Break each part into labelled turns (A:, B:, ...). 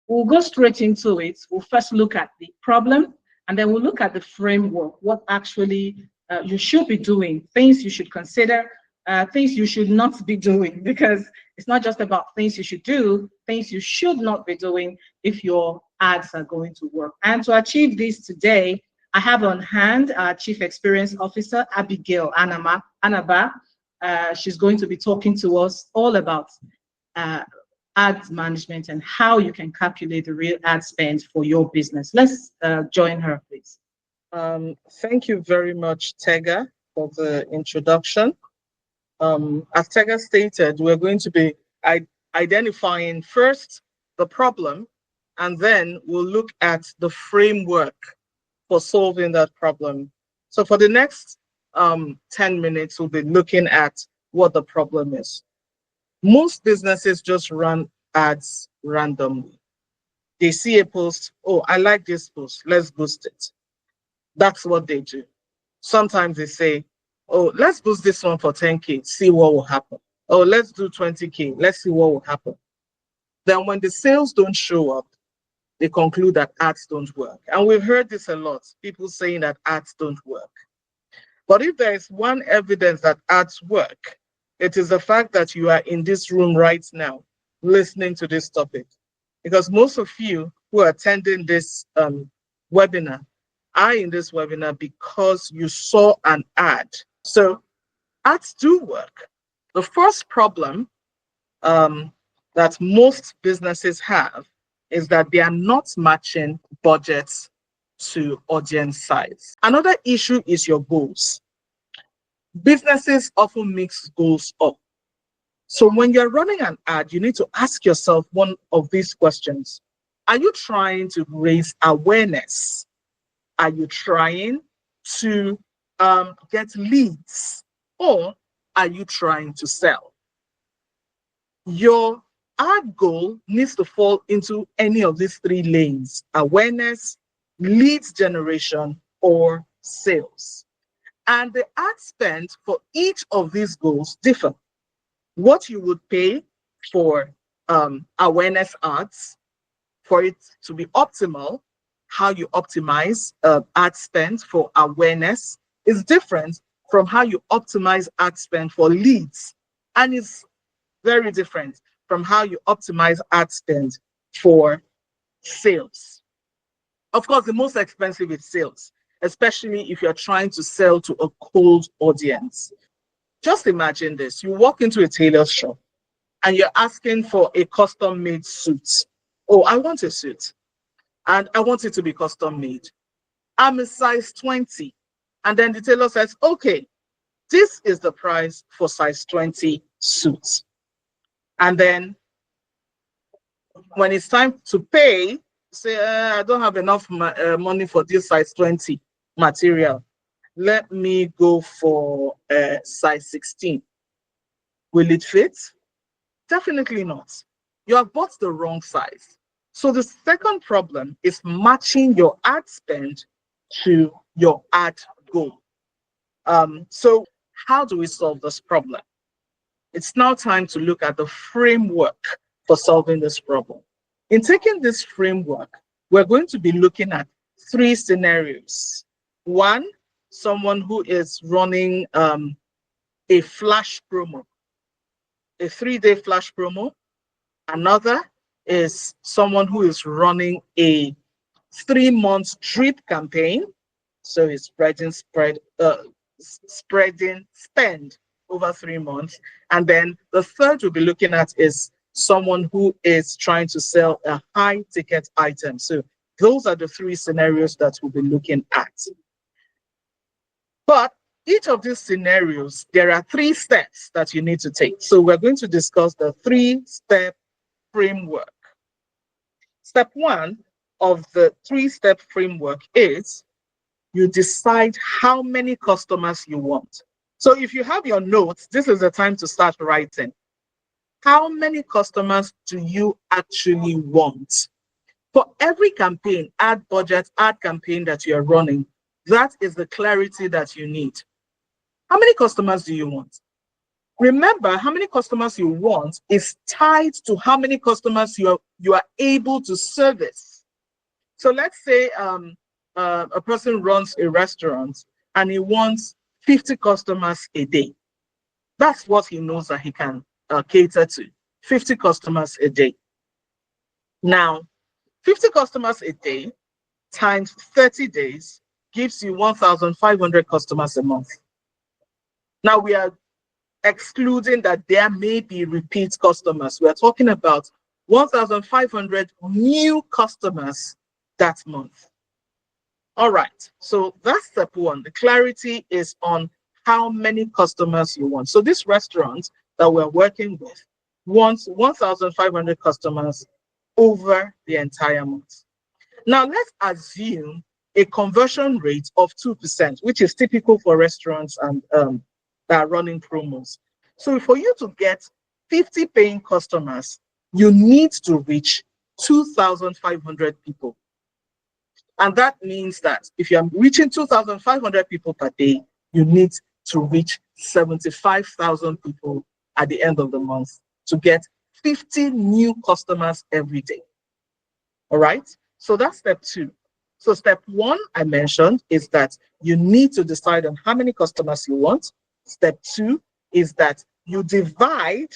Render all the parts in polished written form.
A: We'll go straight into it. We'll first look at the problem, and then we'll look at the framework, what actually you should be doing, things you should consider, things you should not be doing, because it's not just about things you should do, things you should not be doing if your ads are going to work. And to achieve this today, I have on hand our Chief Experience Officer, Abigail Anaba. She's going to be talking to us all about uh, ads management and how you can calculate the real ad spend for your business. Let's join her, please.
B: Thank you very much, Tega, for the introduction. As Tega stated, we're going to be identifying first the problem, and then we'll look at the framework for solving that problem. So for the next 10 minutes, we'll be looking at what the problem is. Most businesses just run ads randomly. They see a post, oh, I like this post, let's boost it. That's what they do. Sometimes they say, oh, let's boost this one for 10K, see what will happen. Oh, let's do 20K, let's see what will happen. Then when the sales don't show up, they conclude that ads don't work. And we've heard this a lot, people saying that ads don't work. But if there is one evidence that ads work, it is the fact that you are in this room right now, listening to this topic. Because most of you who are attending this webinar are in this webinar because you saw an ad. So ads do work. The first problem that most businesses have is that they are not matching budgets to audience size. Another issue is your goals. Businesses often mix goals up. So when you're running an ad, you need to ask yourself one of these questions. Are you trying to raise awareness? Are you trying to get leads? Or are you trying to sell? Your ad goal needs to fall into any of these three lanes: awareness, leads generation, or sales. And the ad spend for each of these goals differ. What you would pay for awareness ads, for it to be optimal, how you optimize ad spend for awareness is different from how you optimize ad spend for leads. And it's very different from how you optimize ad spend for sales. Of course, the most expensive is sales, especially if you're trying to sell to a cold audience. Just imagine this. You walk into a tailor's shop and you're asking for a custom-made suit. Oh, I want a suit and I want it to be custom-made. I'm a size 20. And then the tailor says, okay, this is the price for size 20 suits. And then when it's time to pay, say, I don't have enough money for this size 20 material. Let me go for size 16. Will it fit? Definitely not. You have bought the wrong size. So the second problem is matching your ad spend to your ad goal. So how do we solve this problem? It's now time to look at the framework for solving this problem. In taking this framework, we're going to be looking at three scenarios. One, someone who is running a flash promo, a 3-day flash promo. Another is someone who is running a 3-month drip campaign. So it's spreading spend over 3 months. And then the third we'll be looking at is someone who is trying to sell a high ticket item. So those are the three scenarios that we'll be looking at. But each of these scenarios, there are 3 steps that you need to take. So we're going to discuss the 3-step framework. Step 1 of the 3-step framework is you decide how many customers you want. So if you have your notes, this is the time to start writing. How many customers do you actually want? For every campaign, ad budget, ad campaign that you're running, that is the clarity that you need. How many customers do you want? Remember, how many customers you want is tied to how many customers you are able to service. So let's say a person runs a restaurant and he wants 50 customers a day. That's what he knows that he can cater to, 50 customers a day. Now, 50 customers a day times 30 days gives you 1,500 customers a month. Now, we are excluding that there may be repeat customers. We are talking about 1,500 new customers that month. All right, so that's step one. The clarity is on how many customers you want. So this restaurant that we're working with wants 1,500 customers over the entire month. Now let's assume a conversion rate of 2%, which is typical for restaurants and that are running promos. So for you to get 50 paying customers, you need to reach 2,500 people. And that means that if you're reaching 2,500 people per day, you need to reach 75,000 people at the end of the month to get 50 new customers every day. All right, so that's step two. So step one, I mentioned, is that you need to decide on how many customers you want. Step two is that you divide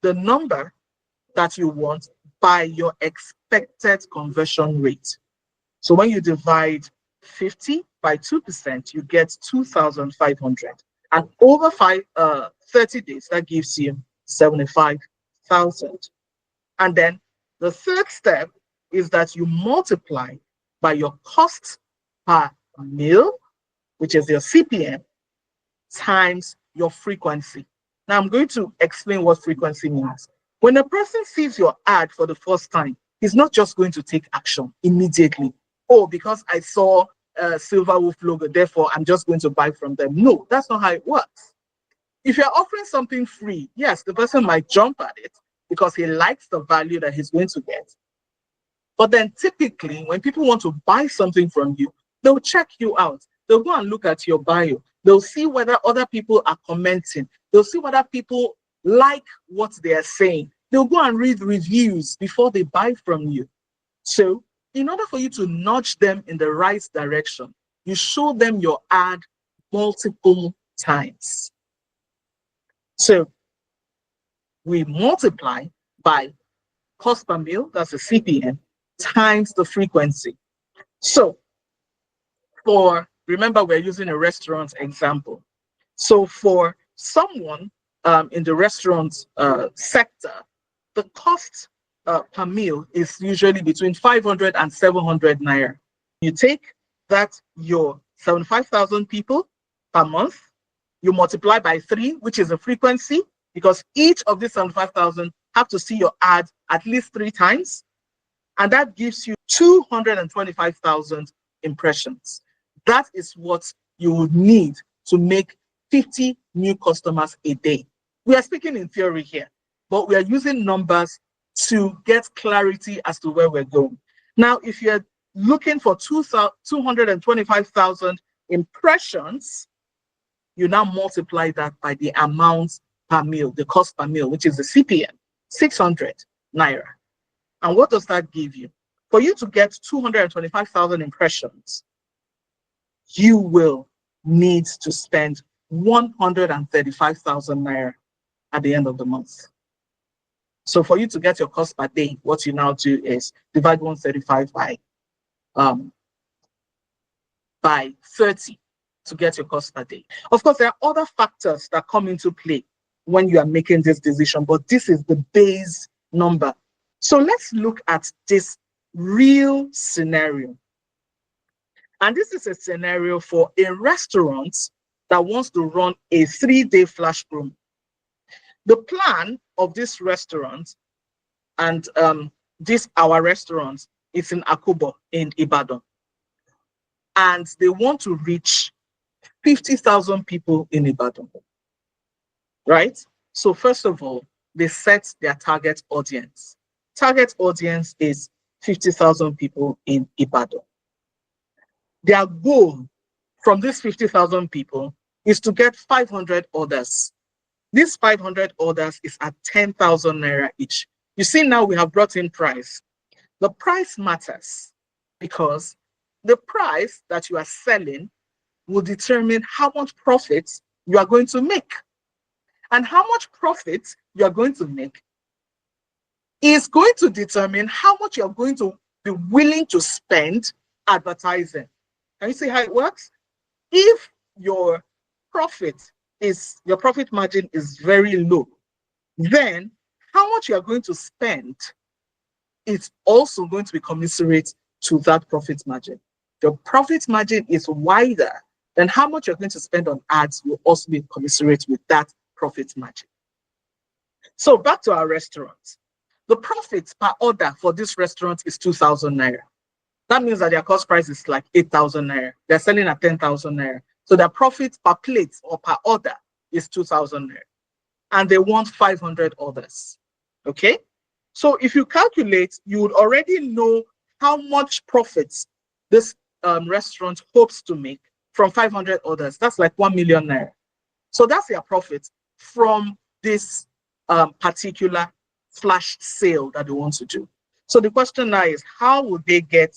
B: the number that you want by your expected conversion rate. So when you divide 50 by 2%, you get 2,500. And over 30 days, that gives you 75,000. And then the third step is that you multiply by your cost per meal, which is your CPM, times your frequency. Now I'm going to explain what frequency means. When a person sees your ad for the first time, he's not just going to take action immediately. Oh, because I saw a Silver Wolf logo, therefore I'm just going to buy from them. No, that's not how it works. If you're offering something free, yes, the person might jump at it because he likes the value that he's going to get. But then typically, when people want to buy something from you, they'll check you out. They'll go and look at your bio. They'll see whether other people are commenting. They'll see whether people like what they are saying. They'll go and read reviews before they buy from you. So in order for you to nudge them in the right direction, you show them your ad multiple times. So we multiply by cost per meal, that's a CPM, times the frequency. So remember, we're using a restaurant example. So for someone in the restaurant sector, the cost per meal is usually between 500 and 700 naira. You take that, your 75,000 people per month, you multiply by 3, which is the frequency, because each of these 75,000 have to see your ad at least 3 times. And that gives you 225,000 impressions. That is what you would need to make 50 new customers a day. We are speaking in theory here, but we are using numbers to get clarity as to where we're going. Now, if you're looking for 225,000 impressions, you now multiply that by the amount per meal, the cost per meal, which is the CPM, 600 naira. And what does that give you? For you to get 225,000 impressions, you will need to spend 135,000 naira at the end of the month. So for you to get your cost per day, what you now do is divide 135 by 30 to get your cost per day. Of course, there are other factors that come into play when you are making this decision, but this is the base number. So let's look at this real scenario. And this is a scenario for a restaurant that wants to run a 3-day flash promo. The plan of this restaurant and our restaurant is in Akobo in Ibadan. And they want to reach 50,000 people in Ibadan, right? So first of all, they set their target audience. Target audience is 50,000 people in Ibadan. Their goal from these 50,000 people is to get 500 orders. These 500 orders is at 10,000 naira each. You see, now we have brought in price. The price matters because the price that you are selling will determine how much profit you are going to make. And how much profit you are going to make is going to determine how much you're going to be willing to spend advertising. Can you see how it works? If your profit margin is very low, then how much you're going to spend is also going to be commensurate to that profit margin. Your profit margin is wider, then how much you're going to spend on ads will also be commensurate with that profit margin. So back to our restaurant. The profit per order for this restaurant is 2,000 naira. That means that their cost price is like 8,000 naira. They're selling at 10,000 naira. So their profit per plate or per order is 2,000 naira. And they want 500 orders. Okay? So if you calculate, you would already know how much profits this restaurant hopes to make from 500 orders. That's like 1 million naira. So that's their profit from this particular flash sale that they want to do. So the question now is, how would they get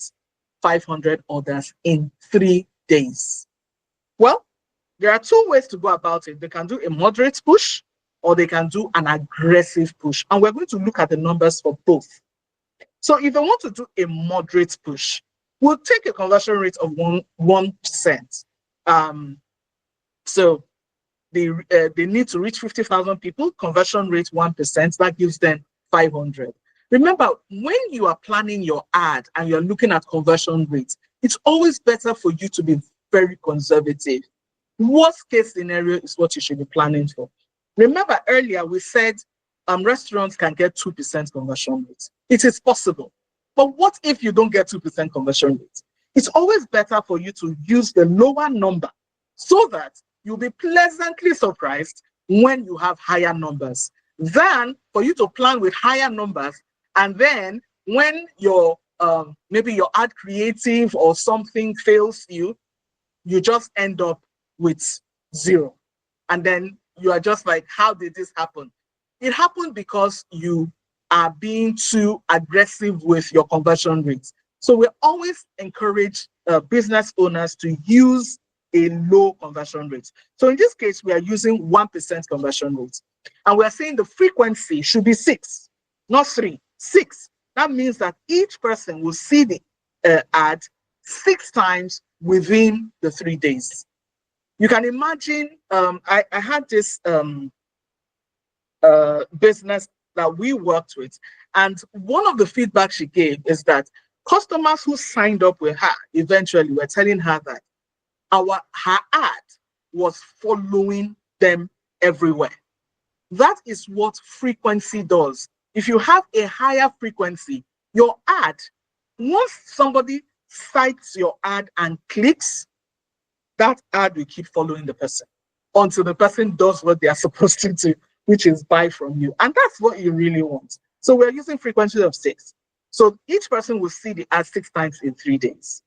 B: 500 orders in 3 days? Well, there are two ways to go about it. They can do a moderate push or they can do an aggressive push. And we're going to look at the numbers for both. So if they want to do a moderate push, we'll take a conversion rate of 1%. So they need to reach 50,000 people, conversion rate 1%, that gives them 500. Remember, when you are planning your ad and you're looking at conversion rates, it's always better for you to be very conservative. Worst case scenario is what you should be planning for. Remember earlier we said restaurants can get 2% conversion rate. It is possible. But what if you don't get 2% conversion rate? It's always better for you to use the lower number so that you'll be pleasantly surprised when you have higher numbers than for you to plan with higher numbers and then when your maybe your ad creative or something fails you just end up with 0. And then you are just like, how did this happen? It happened because you are being too aggressive with your conversion rates. So we always encourage business owners to use a low conversion rate. So in this case, we are using 1% conversion rate. And we are saying the frequency should be 6, not 3, 6. That means that each person will see the ad 6 times within the 3 days. You can imagine, I had this business that we worked with, and one of the feedback she gave is that customers who signed up with her eventually were telling her that her ad was following them everywhere. That is what frequency does. If you have a higher frequency, your ad, once somebody cites your ad and clicks, that ad will keep following the person until the person does what they are supposed to do, which is buy from you. And that's what you really want. So we're using frequency of 6. So each person will see the ad 6 times in 3 days.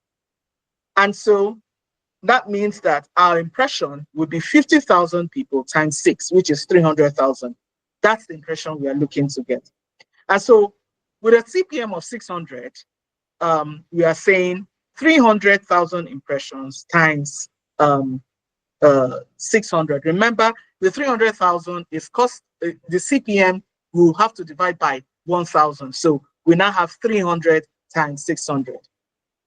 B: And so that means that our impression would be 50,000 people times 6, which is 300,000. That's the impression we are looking to get. And so with a CPM of 600, we are saying 300,000 impressions times 600. Remember, the 300,000 is cost, the CPM will have to divide by 1,000. So we now have 300 times 600.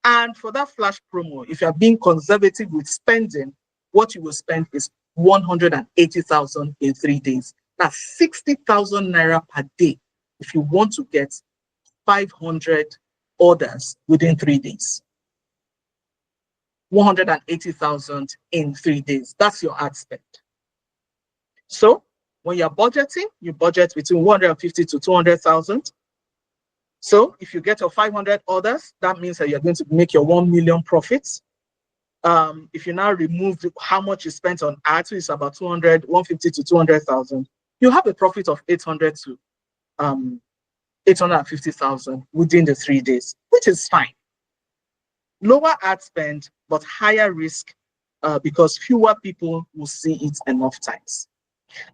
B: And for that flash promo, if you're being conservative with spending, what you will spend is 180,000 in 3 days. That's 60,000 naira per day if you want to get 500 orders within 3 days. 180,000 in 3 days. That's your ad spend. So when you're budgeting, you budget between 150 to 200,000. So if you get your 500 orders, that means that you're going to make your 1 million profits. If you now remove how much you spent on ads, which is about 150 to 200,000, you have a profit of 800 to 850,000 within the 3 days, which is fine. Lower ad spend, but higher risk because fewer people will see it enough times.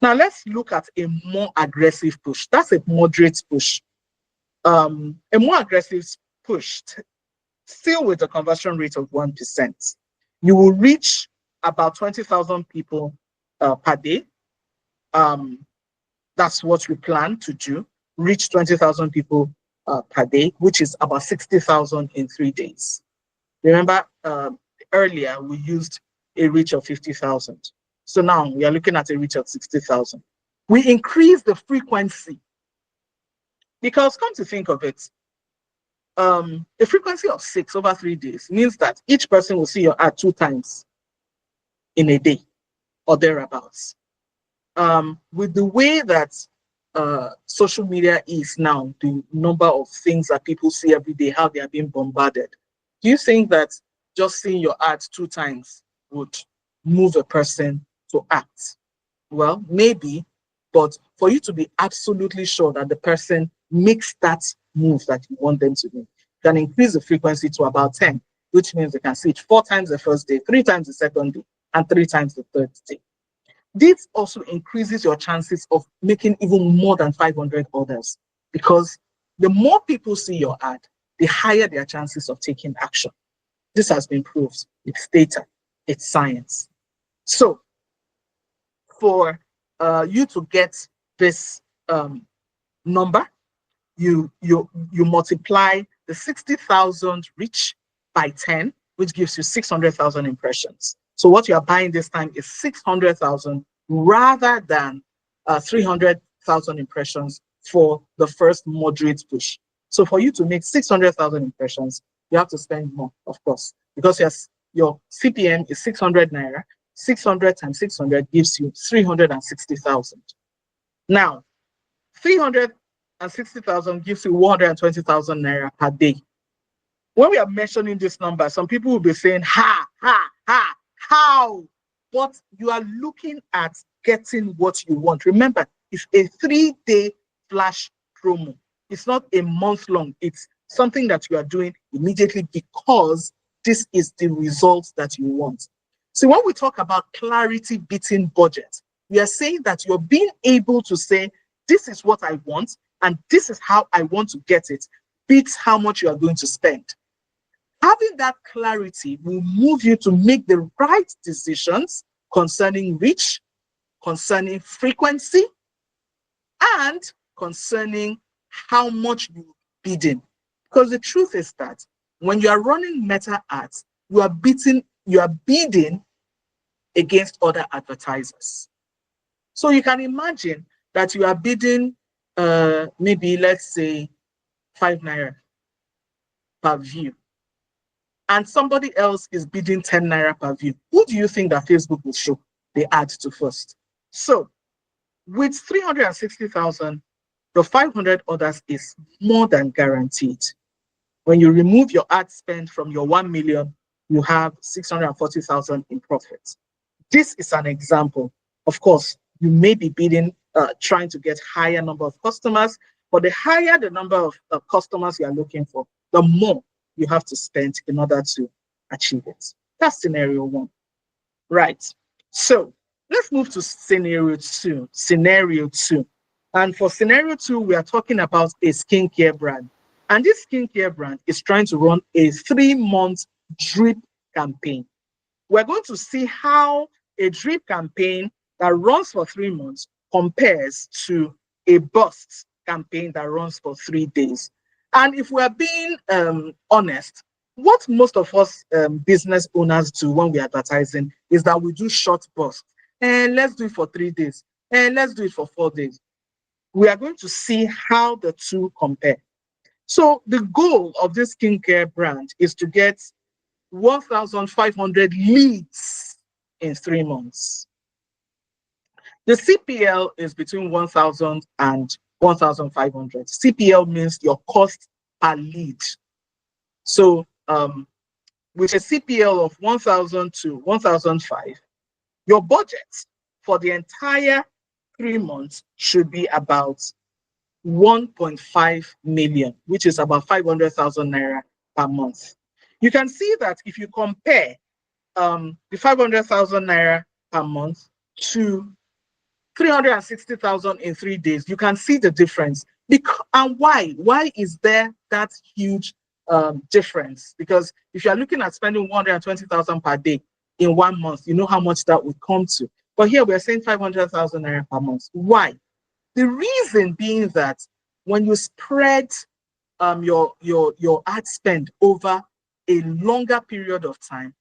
B: Now let's look at a more aggressive push. That's a moderate push. A more aggressive push, still with a conversion rate of 1%, you will reach about 20,000 people per day. That's what we plan to do, reach 20,000 people per day, which is about 60,000 in 3 days. Remember, earlier we used a reach of 50,000. So now we are looking at a reach of 60,000. We increase the frequency because, come to think of it, a frequency of 6 over 3 days means that each person will see your ad 2 times in a day or thereabouts. With the way that social media is now, the number of things that people see every day, how they are being bombarded, do you think that just seeing your ad 2 times would move a person to act? Well, maybe, but for you to be absolutely sure that the person makes that move that you want them to make, you can increase the frequency to about 10, which means they can see it 4 times the first day, 3 times the second day, and 3 times the third day. This also increases your chances of making even more than 500 orders, because the more people see your ad, the higher their chances of taking action. This has been proved. It's data, it's science. So for you to get this number, you multiply the 60,000 reach by 10, which gives you 600,000 impressions. So what you are buying this time is 600,000 rather than 300,000 impressions for the first moderate push. So for you to make 600,000 impressions, you have to spend more, of course, because yes, your CPM is 600 naira. 600 times 600 gives you 360,000. Now, 360,000 gives you 120,000 naira per day. When we are mentioning this number, some people will be saying, ha, ha, ha, how? But you are looking at getting what you want. Remember, it's a 3-day flash promo. It's not a month long. It's something that you are doing immediately because this is the result that you want. So when we talk about clarity beating budget, we are saying that you're being able to say, this is what I want, and this is how I want to get it, beats how much you are going to spend. Having that clarity will move you to make the right decisions concerning reach, concerning frequency, and concerning how much you bid in. Because the truth is that when you are running meta ads, you are bidding against other advertisers. So you can imagine that you are bidding maybe, let's say, 5 naira per view, and somebody else is bidding 10 naira per view. Who do you think that Facebook will show the ad to first? So with 360,000, the 500 orders is more than guaranteed. When you remove your ad spend from your 1 million, you have 640,000 in profit. This is an example. Of course, you may be bidding, trying to get higher number of customers, but the higher the number of customers you are looking for, the more you have to spend in order to achieve it. That's scenario 1. Right. So let's move to scenario 2. Scenario 2. And for scenario 2, we are talking about a skincare brand. And this skincare brand is trying to run a 3-month drip campaign. We're going to see how a drip campaign that runs for 3 months compares to a burst campaign that runs for 3 days. And if we're being honest, what most of us business owners do when we're advertising is that we do short bursts. And let's do it for 3 days. And let's do it for 4 days. We are going to see how the two compare. So the goal of this skincare brand is to get 1,500 leads in 3 months. The CPL is between 1,000 and 1,500. CPL means your cost per lead. So with a CPL of 1,000 to 1,005, your budget for the entire 3 months should be about 1.5 million, which is about 500,000 naira per month. You can see that if you compare the 500,000 naira per month to 360,000 in 3 days. You can see the difference. And why? Why is there that huge difference? Because if you're looking at spending 120,000 per day in 1 month, you know how much that would come to. But here we're saying 500,000 naira per month. Why? The reason being that when you spread your ad spend over a longer period of time,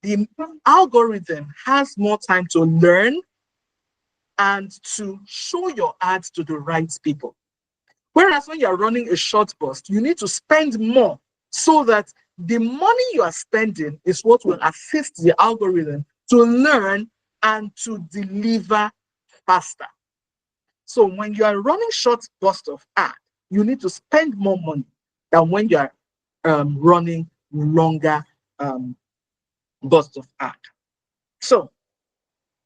B: the algorithm has more time to learn and to show your ads to the right people. Whereas when you're running a short burst, you need to spend more so that the money you are spending is what will assist the algorithm to learn and to deliver faster. So when you are running short burst of ad, you need to spend more money than when you are running longer burst of ad. So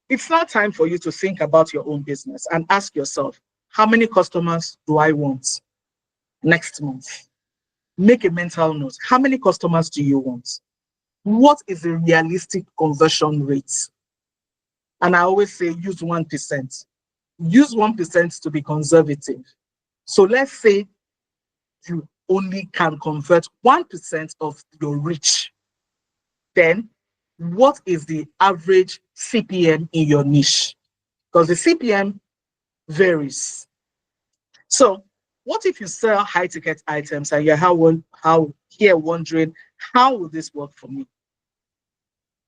B: it's now time for you to think about your own business and ask yourself, how many customers do I want next month? Make a mental note. How many customers do you want? What is the realistic conversion rate? And I always say use 1%. Use 1% to be conservative. So let's say you only can convert 1% of your reach. Then what is the average CPM in your niche? Because the CPM varies. So what if you sell high ticket items and you're here wondering, how will this work for me?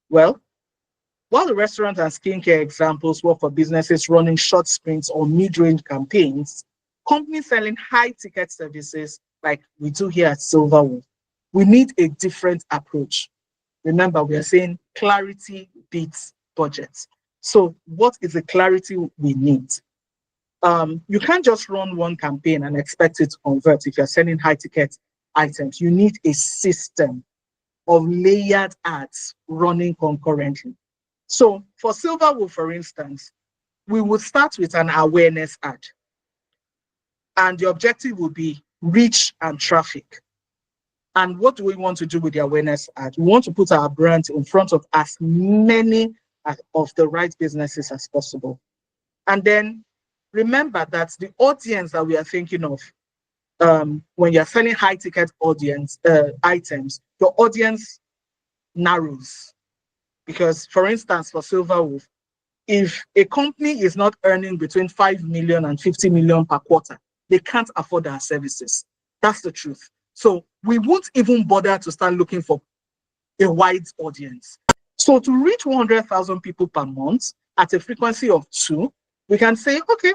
B: Well, while the restaurant and skincare examples work for businesses running short sprints or mid-range campaigns, companies selling high ticket services like we do here at Silverwood, we need a different approach. Remember, we are saying clarity beats budget. So what is the clarity we need? You can't just run one campaign and expect it to convert if you're selling high ticket items. You need a system of layered ads running concurrently. So for Silverwood, for instance, we would start with an awareness ad. And the objective will be reach and traffic. And what do we want to do with the awareness ad? We want to put our brand in front of as many of the right businesses as possible. And then remember that the audience that we are thinking of, when you're selling high ticket items, your audience narrows. Because, for instance, for Silverwood, if a company is not earning between 5 million and 50 million per quarter, they can't afford our services. That's the truth. So we won't even bother to start looking for a wide audience. So to reach 100,000 people per month at a frequency of 2, we can say, okay,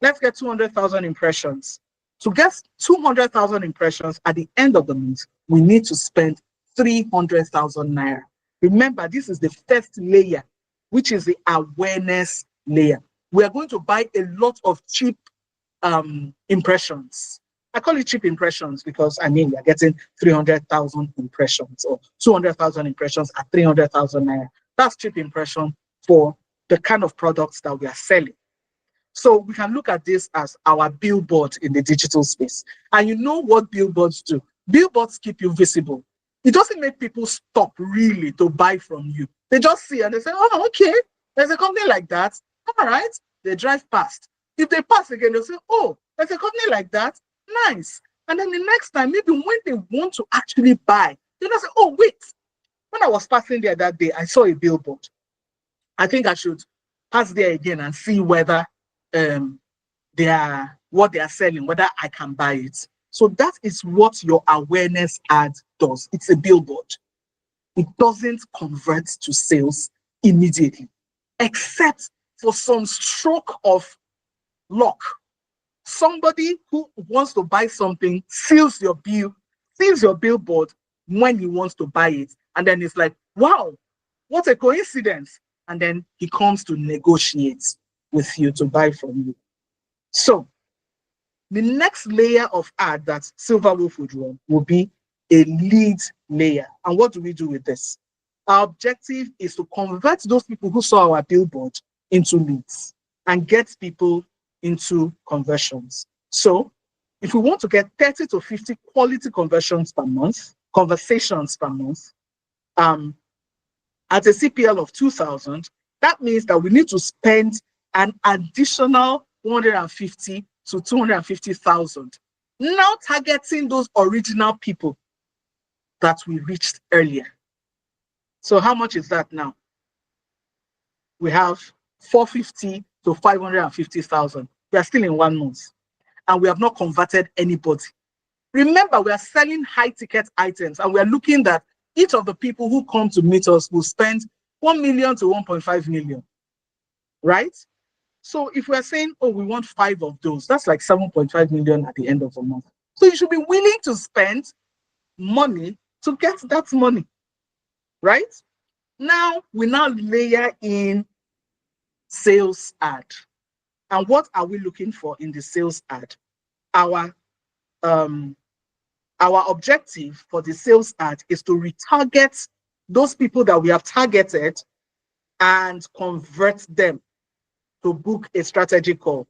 B: let's get 200,000 impressions. To get 200,000 impressions at the end of the month, we need to spend 300,000 naira. Remember, this is the first layer, which is the awareness layer. We are going to buy a lot of cheap impressions. I call it cheap impressions because, I mean, you're getting 300,000 impressions or 200,000 impressions at 300,000 naira. That's cheap impression for the kind of products that we are selling. So we can look at this as our billboard in the digital space. And you know what billboards do? Billboards keep you visible. It doesn't make people stop really to buy from you. They just see and they say, oh, okay, there's a company like that. All right. They drive past. If they pass again, they'll say, oh, there's a company like that. Nice. And then the next time, maybe when they want to actually buy, they'll say, oh, wait. When I was passing there that day, I saw a billboard. I think I should pass there again and see whether what they are selling, whether I can buy it. So that is what your awareness ad does. It's a billboard. It doesn't convert to sales immediately, except for some stroke of luck. Somebody who wants to buy something sees your billboard when he wants to buy it. And then it's like, wow, what a coincidence. And then he comes to negotiate with you to buy from you. So the next layer of ad that Silverwood would run will be a lead layer. And what do we do with this? Our objective is to convert those people who saw our billboard into leads and get people into conversions. So if we want to get 30 to 50 quality conversions per month, conversations per month, at a CPL of 2,000, that means that we need to spend an additional 150 to 250,000. Now targeting those original people that we reached earlier. So how much is that now? We have 450 to 550,000. We are still in 1 month and we have not converted anybody. Remember, we are selling high ticket items and we are looking that each of the people who come to meet us will spend 1 million to 1.5 million, right? So if we're saying, oh, we want 5 of those, that's like 7.5 million at the end of the month. So you should be willing to spend money to get that money, right? Now, we now layer in sales ad. And what are we looking for in the sales ad? Our objective for the sales ad is to retarget those people that we have targeted and convert them to book a strategy call.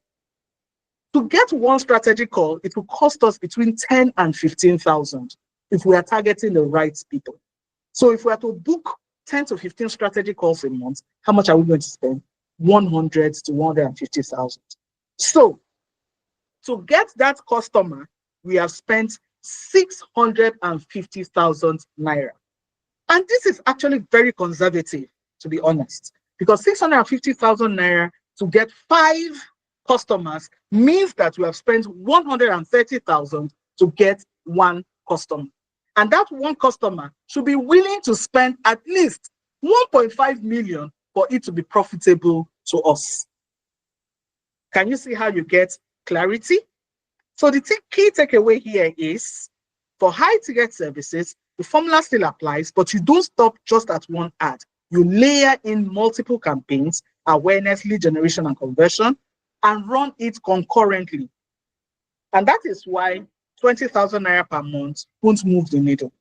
B: To get one strategy call, it will cost us between 10 and 15,000 if we are targeting the right people. So if we are to book 10 to 15 strategy calls a month, how much are we going to spend? 100 to 150,000. So to get that customer, we have spent 650,000 naira. And this is actually very conservative, to be honest, because 650,000 naira to get 5 customers means that we have spent 130,000 to get 1 customer. And that 1 customer should be willing to spend at least 1.5 million for it to be profitable to us. Can you see how you get clarity? So the key takeaway here is, for high ticket services, the formula still applies, but you don't stop just at one ad. You layer in multiple campaigns, awareness, lead generation, and conversion, and run it concurrently. And that is why 20,000 naira per month won't move the needle.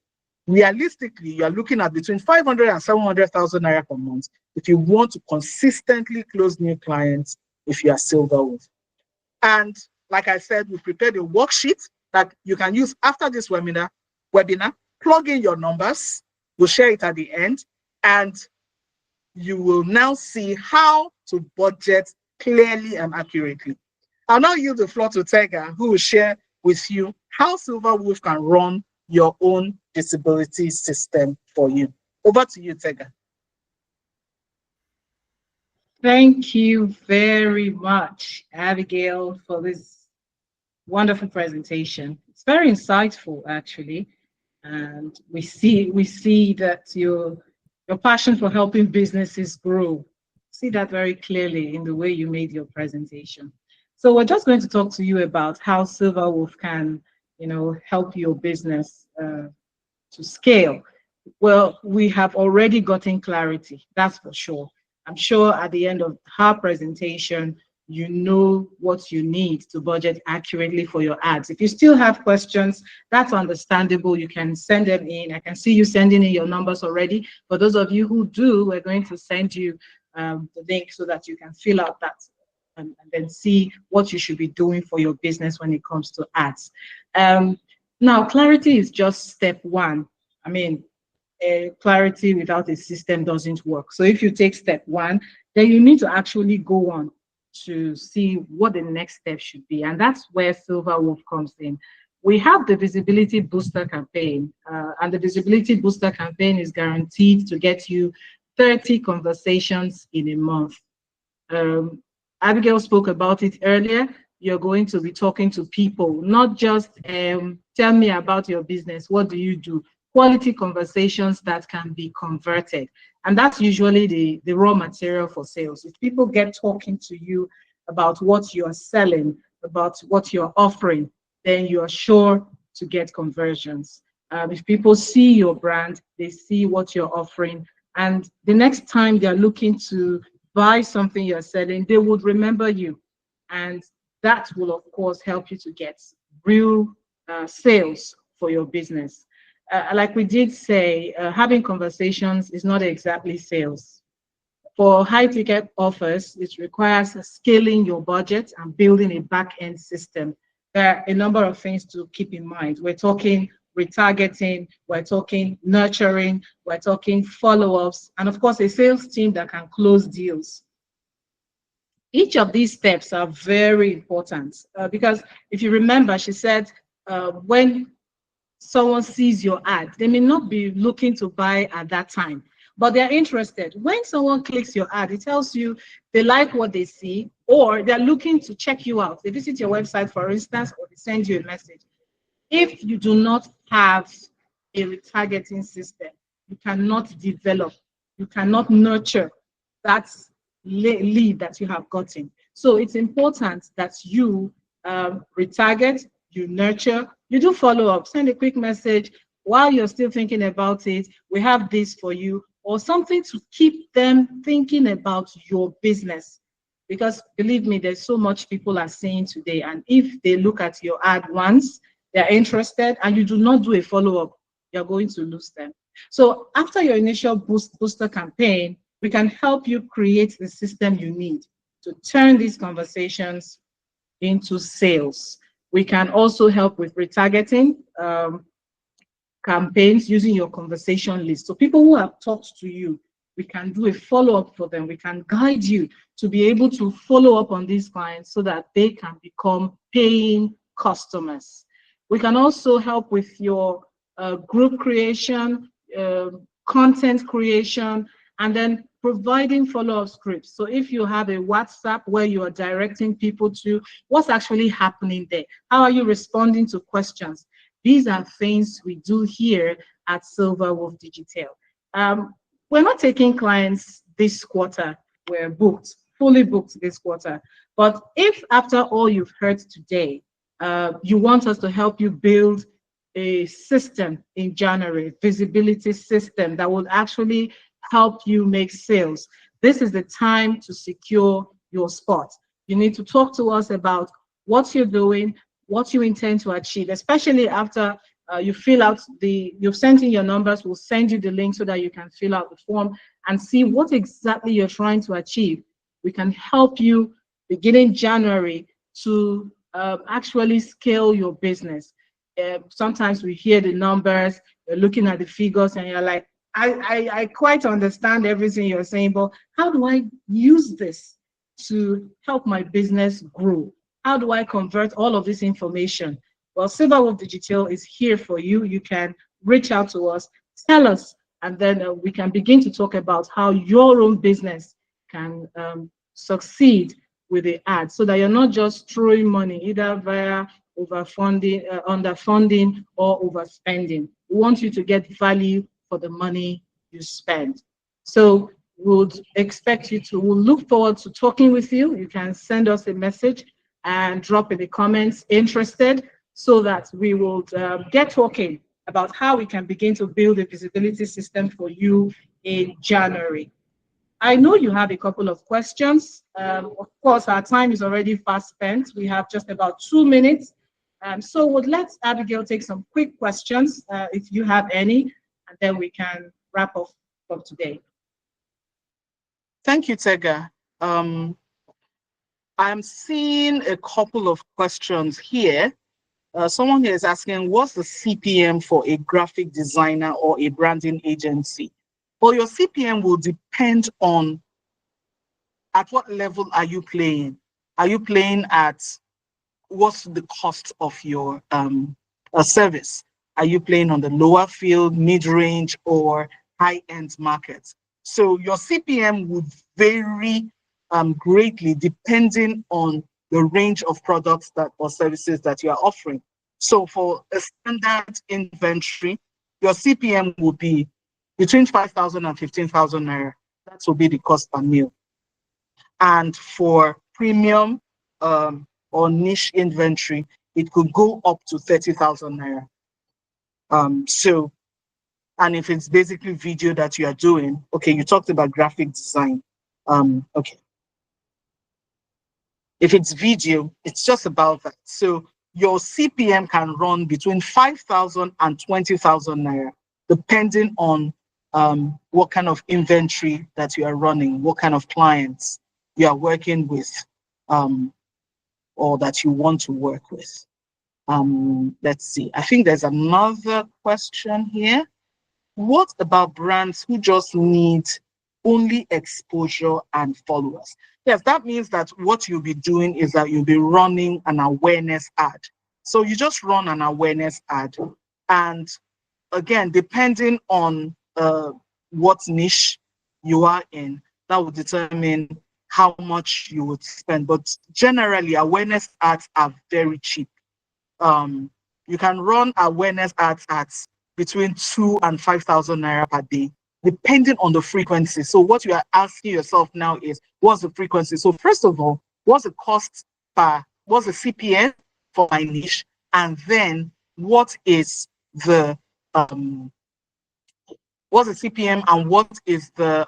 B: Realistically, you are looking at between 500 and 700,000 naira per month if you want to consistently close new clients if you are Silver Wolf. And like I said, we've prepared a worksheet that you can use after this webinar. Plug in your numbers. We'll share it at the end. And you will now see how to budget clearly and accurately. I'll now yield the floor to Tega, who will share with you how Silver Wolf can run your own disability system for you. Over to you, Tega.
A: Thank you very much, Abigail, for this wonderful presentation. It's very insightful, actually, and we see that your passion for helping businesses grow. See that very clearly in the way you made your presentation. So we're just going to talk to you about how Silver Wolf can, help your business to scale. Well, we have already gotten clarity, that's for sure. I'm sure at the end of her presentation, you know what you need to budget accurately for your ads. If you still have questions, that's understandable. You can send them in. I can see you sending in your numbers already. For those of you who do, we're going to send you the link so that you can fill out that and then see what you should be doing for your business when it comes to ads. Now, clarity is just step 1. I mean, clarity without a system doesn't work. So if you take step 1, then you need to actually go on to see what the next step should be. And that's where Silver Wolf comes in. We have the Visibility Booster campaign, and the Visibility Booster campaign is guaranteed to get you 30 conversations in a month. Abigail spoke about it earlier. You're going to be talking to people, not just tell me about your business, what do you do? Quality conversations that can be converted. And that's usually the raw material for sales. If people get talking to you about what you're selling, about what you're offering, then you are sure to get conversions. If people see your brand, they see what you're offering, and the next time they're looking to buy something you're selling, they would remember you. And that will, of course, help you to get real sales for your business. Like we did say, having conversations is not exactly sales. For high ticket offers, it requires scaling your budget and building a back-end system. There are a number of things to keep in mind. We're talking retargeting, we're talking nurturing, we're talking follow-ups, and of course, a sales team that can close deals. Each of these steps are very important because if you remember, she said when someone sees your ad, they may not be looking to buy at that time, but they're interested. When someone clicks your ad, it tells you they like what they see, or they're looking to check you out. They visit your website, for instance, or they send you a message. If you do not have a retargeting system, you cannot develop, you cannot nurture that lead that you have gotten. So it's important that you retarget, you nurture, you do follow up, send a quick message while you're still thinking about it. We have this for you, or something to keep them thinking about your business. Because believe me, there's so much people are saying today, and if they look at your ad once, they're interested, and you do not do a follow-up, you're going to lose them. So after your initial booster campaign, we can help you create the system you need to turn these conversations into sales. We can also help with retargeting campaigns using your conversation list. So people who have talked to you, we can do a follow-up for them. We can guide you to be able to follow up on these clients so that they can become paying customers. We can also help with your group creation, content creation, and then providing follow-up scripts. So if you have a WhatsApp where you are directing people to what's actually happening there, how are you responding to questions? These are things we do here at Silver Wolf Digital. We're not taking clients this quarter. We're booked, fully booked this quarter. But if after all you've heard today, you want us to help you build a system in January, visibility system that will actually help you make sales, this is the time to secure your spot. You need to talk to us about what you're doing, what you intend to achieve, especially after you fill out you've sent in your numbers, we'll send you the link so that you can fill out the form and see what exactly you're trying to achieve. We can help you beginning January to actually scale your business. Sometimes we hear the numbers, you're looking at the figures and you're like, I quite understand everything you're saying, but how do I use this to help my business grow? How do I convert all of this information? Well, Silver Wolf Digital is here for you. You can reach out to us, tell us, and then we can begin to talk about how your own business can succeed with the ads so that you're not just throwing money either via overfunding, underfunding, or overspending. We want you to get value for the money you spend. So we'll expect you to, we'll look forward to talking with you. You can send us a message and drop in the comments interested so that we will get talking about how we can begin to build a visibility system for you in January. I know you have a couple of questions. Of course, our time is already fast spent. We have just about 2 minutes. So we'll let Abigail take some quick questions if you have any, and then we can wrap up for today.
B: Thank you, Tega. I'm seeing a couple of questions here. Someone here is asking, what's the CPM for a graphic designer or a branding agency? Well, your CPM will depend on at what level are you playing? Are you playing at what's the cost of your service? Are you playing on the lower field, mid-range, or high-end market? So your CPM would vary greatly depending on the range of products that or services that you are offering. So for a standard inventory, your CPM will be between 5,000 and 15,000 naira. That will be the cost per meal. And for premium or niche inventory, it could go up to 30,000 naira. And if it's basically video that you are doing, okay, you talked about graphic design. Okay. If it's video, it's just about that. So your CPM can run between 5,000 and 20,000 naira, depending on what kind of inventory that you are running, what kind of clients you are working with, or that you want to work with. Let's see. I think there's another question here. What about brands who only exposure and followers. Yes, that means that what you'll be doing is that you'll be running an awareness ad. So you just run an awareness ad. And again, depending on what niche you are in, that will determine how much you would spend. But generally, awareness ads are very cheap. You can run awareness ads at between 2 and 5,000 naira per day, depending on the frequency. So what you are asking yourself now is, what's the frequency? So first of all, what's the cost what's the CPM for my niche? And then what is the what's the CPM and what is the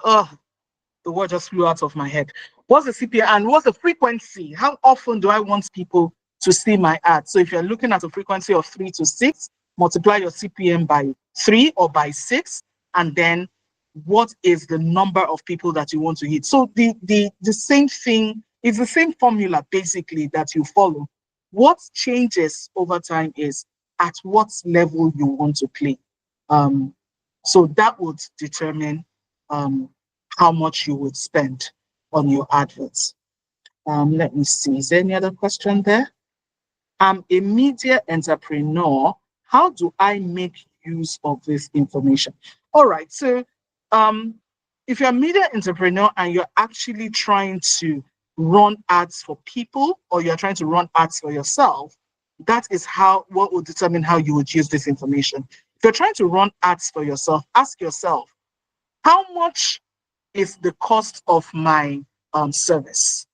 B: word just flew out of my head. What's the CPM and what's the frequency? How often do I want people to see my ad? So if you're looking at a frequency of 3 to 6, multiply your CPM by 3 or by 6, and then what is the number of people that you want to hit? So the same thing is the same formula basically that you follow. What changes over time is at what level you want to play. So that would determine how much you would spend on your adverts. Let me see. Is there any other question there? I'm a media entrepreneur. How do I make use of this information? All right. So if you're a media entrepreneur and you're actually trying to run ads for people or you're trying to run ads for yourself, that is what will determine how you would use this information. If you're trying to run ads for yourself, ask yourself, how much is the cost of my service?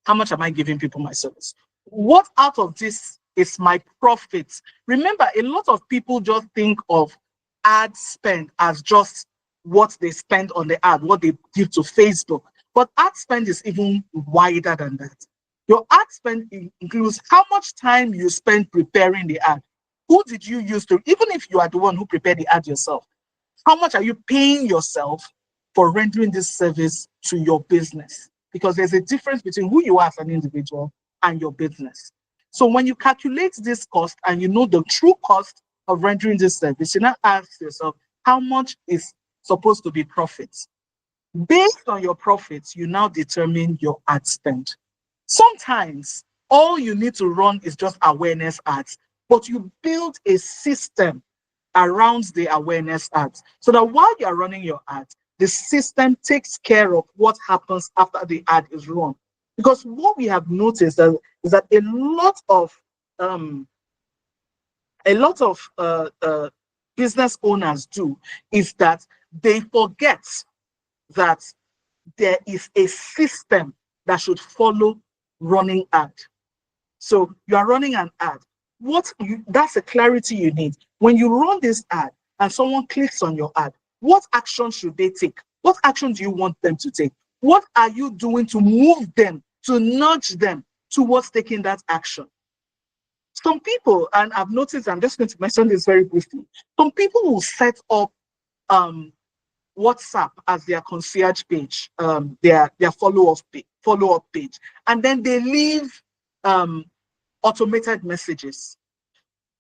B: How much am I giving people my service? What out of this is my profit? Remember, a lot of people just think of ad spend as just what they spend on the ad, what they give to Facebook. But ad spend is even wider than that. Your ad spend includes how much time you spend preparing the ad. Who did you use to, even if you are the one who prepared the ad yourself, how much are you paying yourself for rendering this service to your business? Because there's a difference between who you are as an individual and your business. So when you calculate this cost and you know the true cost of rendering this service, you now ask yourself, how much is supposed to be profits? Based on your profits, you now determine your ad spend. Sometimes all you need to run is just awareness ads, but you build a system around the awareness ads so that while you're running your ads, the system takes care of what happens after the ad is run. Because what we have noticed is that a lot of business owners do is that they forget that there is a system that should follow running ad. So you are running an ad. That's the clarity you need. When you run this ad and someone clicks on your ad, what action should they take? What action do you want them to take? What are you doing to move them, to nudge them towards taking that action? Some people, and I've noticed, I'm just going to mention this very briefly, some people will set up WhatsApp as their concierge page, their follow-up page, and then they leave automated messages.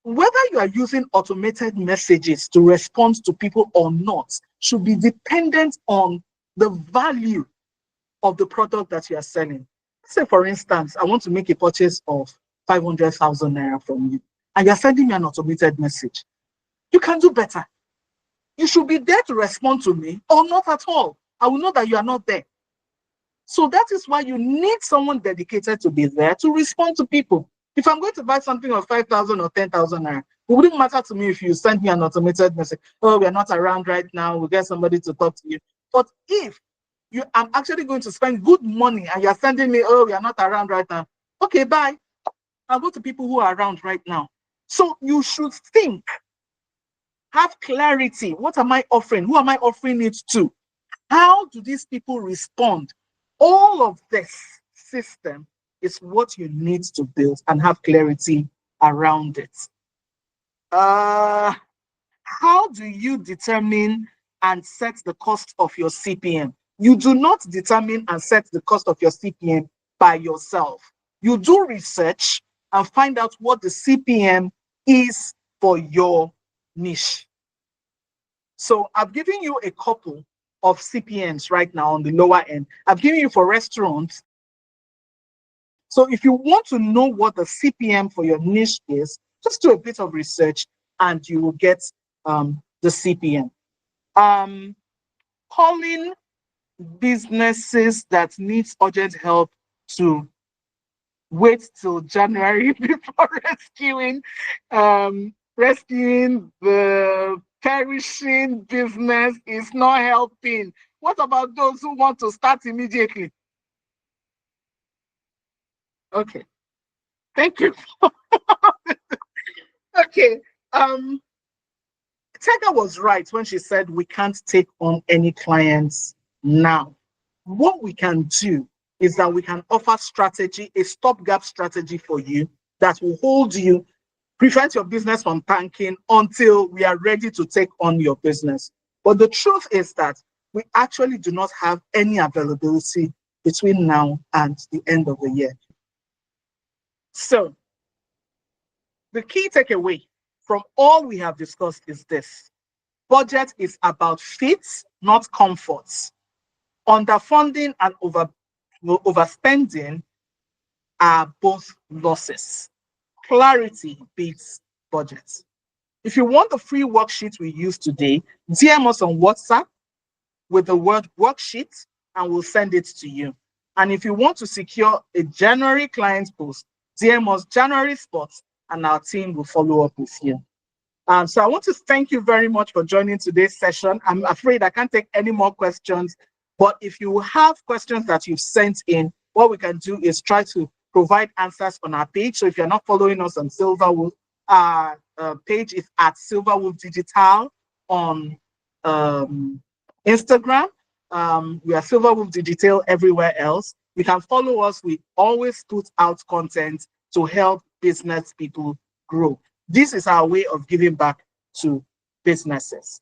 B: Whether you are using automated messages to respond to people or not should be dependent on the value of the product that you are selling. Say, for instance, I want to make a purchase of 500,000 naira from you, and you're sending me an automated message. You can do better. You should be there to respond to me or not at all. I will know that you are not there. So that is why you need someone dedicated to be there to respond to people. If I'm going to buy something of 5,000 or 10,000 naira, it wouldn't matter to me if you send me an automated message. Oh, we're not around right now. We'll get somebody to talk to you. But if I'm actually going to spend good money and you're sending me, oh, we are not around right now. Okay, bye. I'll go to people who are around right now. So you should think, have clarity. What am I offering? Who am I offering it to? How do these people respond? All of this system is what you need to build and have clarity around it. How do you determine and set the cost of your CPM? You do not determine and set the cost of your CPM by yourself. You do research and find out what the CPM is for your niche. So I've given you a couple of CPMs right now on the lower end. I've given you for restaurants. So if you want to know what the CPM for your niche is, just do a bit of research and you will get the CPM. Calling businesses that needs urgent help to wait till January before rescuing the perishing business is not helping. What about those who want to start immediately? Okay, thank you. Okay, Tega was right when she said we can't take on any clients now. What we can do is that we can offer strategy, a stopgap strategy for you that will hold you, prevent your business from tanking until we are ready to take on your business. But the truth is that we actually do not have any availability between now and the end of the year. So the key takeaway from all we have discussed is this: budget is about fit, not comfort. Underfunding and overspending are both losses. Clarity beats budget. If you want the free worksheet we use today, DM us on WhatsApp with the word worksheet and we'll send it to you. And if you want to secure a January client post, DM us January spots and our team will follow up with you. So I want to thank you very much for joining today's session. I'm afraid I can't take any more questions, but if you have questions that you've sent in, what we can do is try to provide answers on our page. So if you're not following us on Silverwolf, our page is at Silverwolf Digital on Instagram. We are Silverwolf Digital everywhere else. You can follow us. We always put out content to help business people grow. This is our way of giving back to businesses.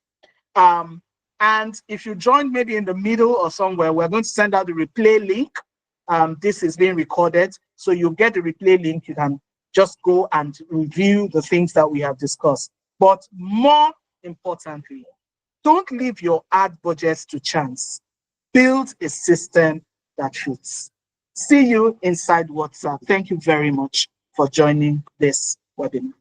B: And if you joined maybe in the middle or somewhere, we're going to send out the replay link. This is being recorded, so you'll get the replay link. You can just go and review the things that we have discussed. But more importantly, don't leave your ad budgets to chance. Build a system that fits. See you inside WhatsApp. Thank you very much for joining this webinar.